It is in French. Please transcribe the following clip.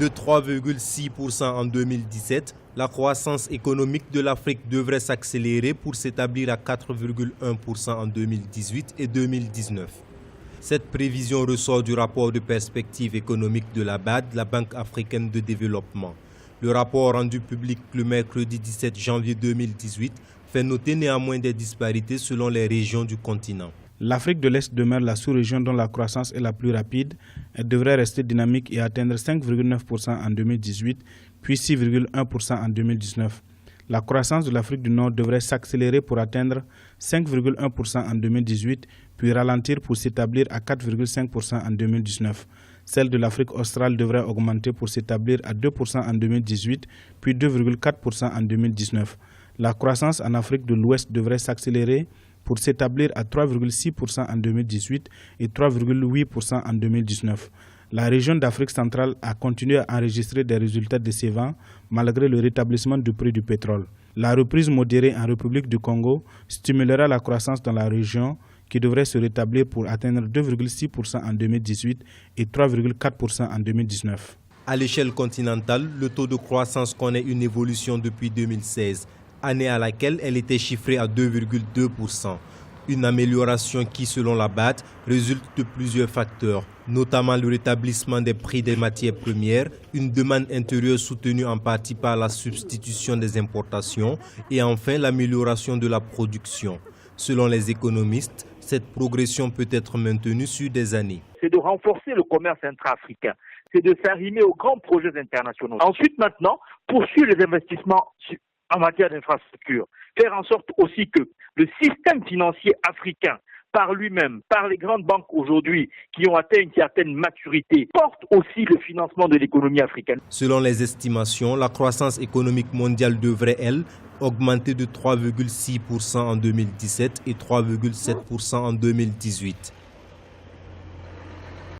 De 3,6% en 2017, la croissance économique de l'Afrique devrait s'accélérer pour s'établir à 4,1% en 2018 et 2019. Cette prévision ressort du rapport de perspective économique de la BAD, la Banque africaine de développement. Le rapport rendu public le mercredi 17 janvier 2018 fait noter néanmoins des disparités selon les régions du continent. L'Afrique de l'Est demeure la sous-région dont la croissance est la plus rapide. Elle devrait rester dynamique et atteindre 5,9% en 2018, puis 6,1% en 2019. La croissance de l'Afrique du Nord devrait s'accélérer pour atteindre 5,1% en 2018, puis ralentir pour s'établir à 4,5% en 2019. Celle de l'Afrique australe devrait augmenter pour s'établir à 2% en 2018, puis 2,4% en 2019. La croissance en Afrique de l'Ouest devrait s'accélérer pour s'établir à 3,6% en 2018 et 3,8% en 2019. La région d'Afrique centrale a continué à enregistrer des résultats décevants malgré le rétablissement du prix du pétrole. La reprise modérée en République du Congo stimulera la croissance dans la région qui devrait se rétablir pour atteindre 2,6% en 2018 et 3,4% en 2019. À l'échelle continentale, le taux de croissance connaît une évolution depuis 2016. Année à laquelle elle était chiffrée à 2,2%. Une amélioration qui, selon la BAD, résulte de plusieurs facteurs, notamment le rétablissement des prix des matières premières, une demande intérieure soutenue en partie par la substitution des importations et enfin l'amélioration de la production. Selon les économistes, cette progression peut être maintenue sur des années. C'est de renforcer le commerce intra-africain, c'est de s'arrimer aux grands projets internationaux. Ensuite, maintenant, poursuivre les investissements en matière d'infrastructure. Faire en sorte aussi que le système financier africain, par lui-même, par les grandes banques aujourd'hui qui ont atteint une certaine maturité, porte aussi le financement de l'économie africaine. Selon les estimations, la croissance économique mondiale devrait, elle, augmenter de 3,6% en 2017 et 3,7% en 2018.